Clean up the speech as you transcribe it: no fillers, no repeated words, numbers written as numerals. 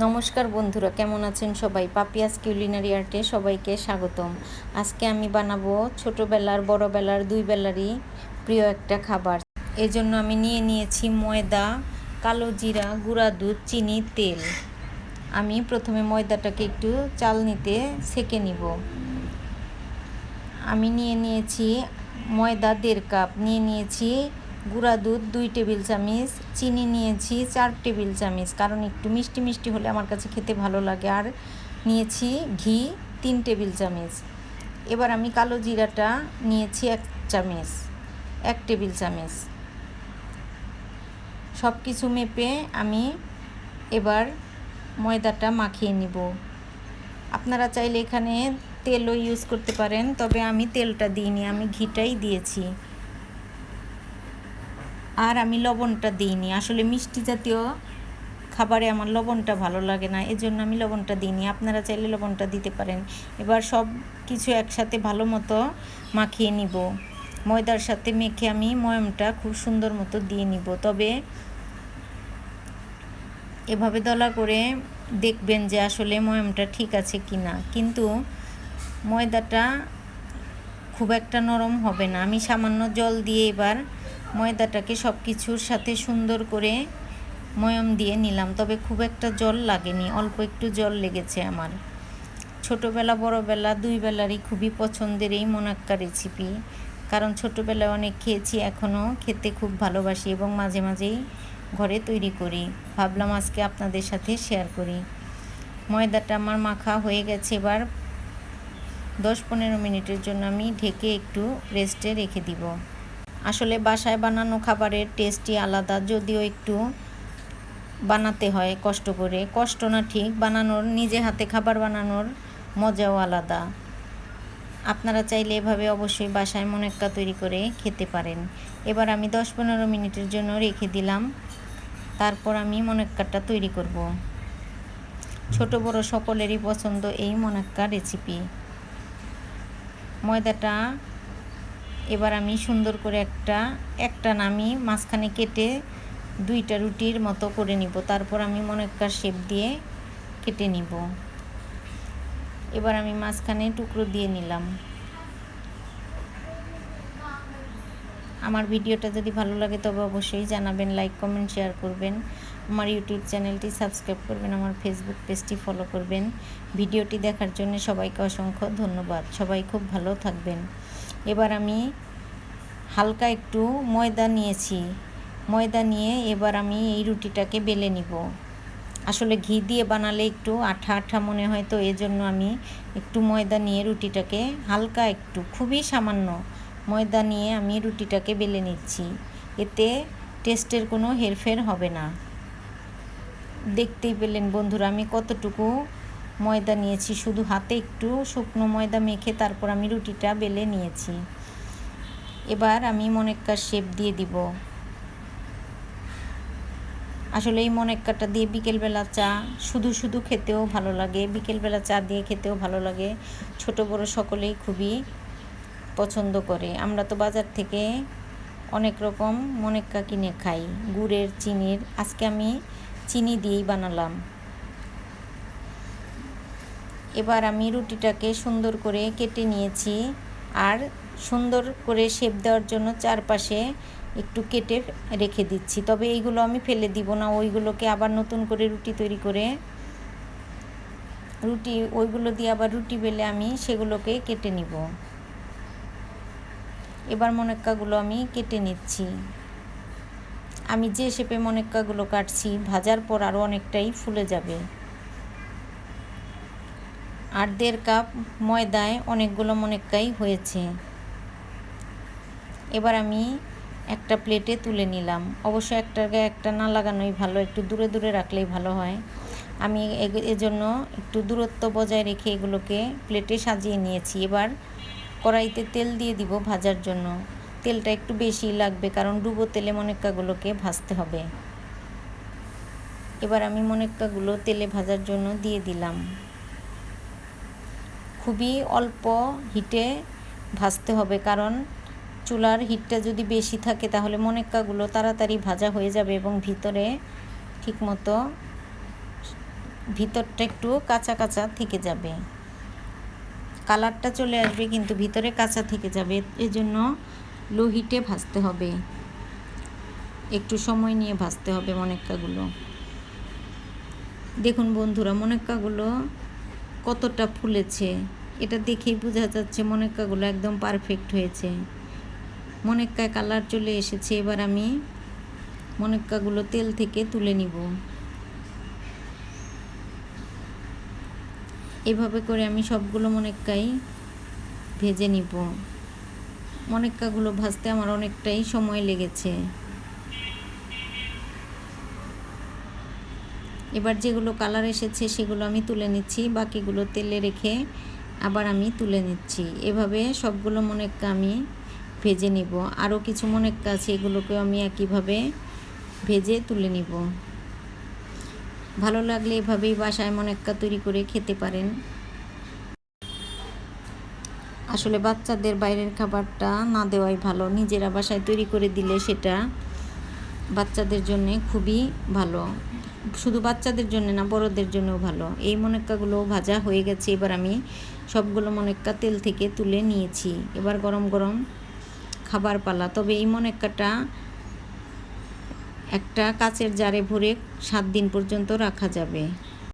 নমস্কার বন্ধুরা, কেমন আছেন সবাই? পাপিয়াস কিউলিনারি আর্টে সবাইকে স্বাগতম। আজকে আমি বানাবো ছোটোবেলার বড়োবেলার দুই বেলারই প্রিয় একটা খাবার। এজন্য আমি নিয়েছি ময়দা, কালো জিরা, গুঁড়া দুধ, চিনি, তেল। আমি প্রথমে ময়দাটাকে একটু চালনিতে সেঁকে নিব। আমি নিয়েছি ময়দা 1.5 কাপ, নিয়েছি গুঁড়া দুধ 2 টেবিল চামচ, চিনি নিয়েছি 4 টেবিল চামচ, কারণ একটু মিষ্টি মিষ্টি হলে আমার কাছে খেতে ভালো লাগে। আর নিয়েছি ঘি 3 টেবিল চামচ। এবার আমি কালো জিরাটা নিয়েছি 1 টেবিল চামচ। সব কিছু মেপে আমি এবার ময়দাটা মাখিয়ে নিব। আপনারা চাইলে এখানে তেলও ইউজ করতে পারেন, তবে আমি তেলটা দিইনি, আমি ঘিটাই দিয়েছি। আর আমি লবণটা দিইনি, আসলে মিষ্টি জাতীয় খাবারে আমার লবণটা ভালো লাগে না, এজন্য আমি লবণটা দিইনি। আপনারা চাইলে লবণটা দিতে পারেন। এবার সব কিছু একসাথে ভালো মতো মাখিয়ে নিব। ময়দার সাথে মেখে আমি ময়ামটা খুব সুন্দর মতো দিয়ে নিব। তবে এভাবে দলা করে দেখবেন যে আসলে ময়ামটা ঠিক আছে কি না। কিন্তু ময়দাটা খুব একটা নরম হবে না। আমি সামান্য জল দিয়ে এবার ময়দাটাকে সব কিছুর সাথে সুন্দর করে ময়াম দিয়ে নিলাম। তবে খুব একটা জল লাগেনি, অল্প একটু জল লেগেছে আমার। ছোটোবেলা বড়োবেলা দুই বেলারই খুবই পছন্দের এই মোনাক্কা রেসিপি, কারণ ছোটোবেলায় অনেক খেয়েছি, এখনও খেতে খুব ভালোবাসি এবং মাঝে মাঝেই ঘরে তৈরি করি। ভাবলাম আজকে আপনাদের সাথে শেয়ার করি। ময়দাটা আমার মাখা হয়ে গেছে। এবার 10-15 মিনিটের জন্য আমি ঢেকে একটু রেস্টে রেখে দিব। আসলে বাসায় বানানো খাবারের টেস্টই আলাদা, যদিও একটু বানাতে হয় কষ্ট করে। কষ্ট না ঠিক, বানানোর নিজে হাতে খাবার বানানোর মজাও আলাদা। আপনারা চাইলে এভাবে অবশ্যই বাসায় মোনাক্কা তৈরি করে খেতে পারেন। এবার আমি 10-15 মিনিটের জন্য রেখে দিলাম। তারপর আমি মোনাক্কাটা তৈরি করব। ছোট বড় সকলেরই পছন্দ এই মোনাক্কা রেসিপি। ময়দাটা এবার আমি সুন্দর করে একটা নামি মাঝখানে কেটে 2টা রুটির মতো করে নিব। তারপর আমি মোনাক্কার শেপ দিয়ে কেটে নিব। এবার আমি মাঝখানে টুকরো দিয়ে নিলাম। আমার ভিডিওটা যদি ভালো লাগে তবে অবশ্যই জানাবেন, লাইক কমেন্ট শেয়ার করবেন। আমার ইউটিউব চ্যানেলটি সাবস্ক্রাইব করবেন, আমার ফেসবুক পেজটি ফলো করবেন। ভিডিওটি দেখার জন্য সবাইকে অসংখ্য ধন্যবাদ। সবাই খুব ভালো থাকবেন। এবার আমি হালকা একটু ময়দা নিয়েছি। ময়দা নিয়ে এবার আমি এই রুটিটাকে বেলে নিব। আসলে ঘি দিয়ে বানালে একটু আঠা আঠা মনে হয়, তো এজন্য আমি একটু ময়দা নিয়ে রুটিটাকে হালকা একটু, খুবই সামান্য ময়দা নিয়ে আমি রুটিটাকে বেলে নিচ্ছি। এতে টেস্টের কোনো হেরফের হবে না। দেখতেই পেলেন বন্ধুরা আমি কতটুকু ময়দা নিয়েছি। শুধু হাতে একটু শুকনো ময়দা মেখে তারপর আমি রুটিটা বেলে নিয়েছি। এবার আমি মোনাক্কার শেপ দিয়ে দিব। আসলে এই মোনাক্কাটা দিয়ে বিকেলবেলা চা শুধু শুধু খেতেও ভালো লাগে, বিকেলবেলা চা দিয়ে খেতেও ভালো লাগে। ছোট বড় সকলেই খুবই পছন্দ করে। আমরা তো বাজার থেকে অনেক রকম মোনাক্কা কিনে খাই, গুড়ের, চিনির। আজকে আমি চিনি দিয়েই বানালাম। এবার আমি রুটিটাকে সুন্দর করে কেটে নিয়েছি। আর সুন্দর করে শেপ দেওয়ার জন্য চারপাশে একটু কেটে রেখে দিচ্ছি। তবে এইগুলো আমি ফেলে দিব না, ওইগুলোকে আবার নতুন করে রুটি তৈরি করে ওইগুলো দিয়ে আবার রুটি বেলে আমি সেগুলোকে কেটে নিব। এবার মোনাক্কাগুলো আমি কেটে নিচ্ছি। আমি যে শেপে মোনাক্কাগুলো কাটছি ভাজার পর আরও অনেকটাই ফুলে যাবে। আর 1.5 কাপ ময়দায় অনেকগুলো মোনাক্কাই হয়েছে। এবার আমি একটা প্লেটে তুলে নিলাম। অবশ্য একটার গায়ে একটা না লাগানোই ভালো, একটু দূরে দূরে রাখলেই ভালো হয়। আমি এজন্য একটু দূরত্ব বজায় রেখে এগুলোকে প্লেটে সাজিয়ে নিয়েছি। এবার কড়াইতে তেল দিয়ে দিব ভাজার জন্য। তেলটা একটু বেশি লাগবে, কারণ ডুবো তেলে মোনাক্কাগুলোকে ভাজতে হবে। এবার আমি মোনাক্কাগুলো তেলে ভাজার জন্য দিয়ে দিলাম। খুবই অল্প হিটে ভাজতে হবে, কারণ চুলার হিটটা যদি বেশি থাকে তাহলে মোনাক্কাগুলো তাড়াতাড়ি ভাজা হয়ে যাবে এবং ভিতরে ঠিকমতো ভিতরটা একটু কাঁচা কাঁচা থেকে যাবে, কালারটা চলে আসবে কিন্তু ভিতরে কাঁচা থেকে যাবে। এজন্য লো হিটে ভাজতে হবে, একটু সময় নিয়ে ভাজতে হবে মনেক্কাগুলো। দেখুন বন্ধুরা, মনেক্কাগুলো কতটা ফুলেছে, এটা দেখেই বোঝা যাচ্ছে মনেক্কাগুলো একদম পারফেক্ট হয়েছে। মনেক্কায় কালার চলে এসেছে। এবার আমি মনেক্কাগুলো তেল থেকে তুলে নিব। এভাবে করে আমি সবগুলো মনেক্কাই ভেজে নিব। মনেক্কাগুলো ভাজতে আমার অনেকটাই সময় লেগেছে। এবার যেগুলো কালার এসেছে সেগুলো আমি তুলে নিচ্ছি, বাকিগুলো তেলে রেখে আবার আমি তুলে নিচ্ছি। এভাবে সবগুলো মনেক্কা আমি ভেজে নিব। আরও কিছু মনেক্কা আছে, এগুলোকেও আমি একইভাবে ভেজে তুলে নিব। ভালো লাগলে এভাবেই বাসায় মনেক্কা তৈরি করে খেতে পারেন। আসলে বাচ্চাদের বাইরের খাবারটা না দেওয়াই ভালো, নিজেরা বাসায় তৈরি করে দিলে সেটা বাচ্চাদের জন্যে খুবই ভালো। শুধু বাচ্চাদের জন্য না, বড়দের জন্যও ভালো। এই মনেক্কাগুলো ভাজা হয়ে গেছে। এবার আমি সবগুলো মনেক্কা তেল থেকে তুলে নিয়েছি। এবার গরম গরম খাবার পালা। তবে এই মনেক্কাটা একটা কাচের জারে ভরে 7 দিন পর্যন্ত রাখা যাবে।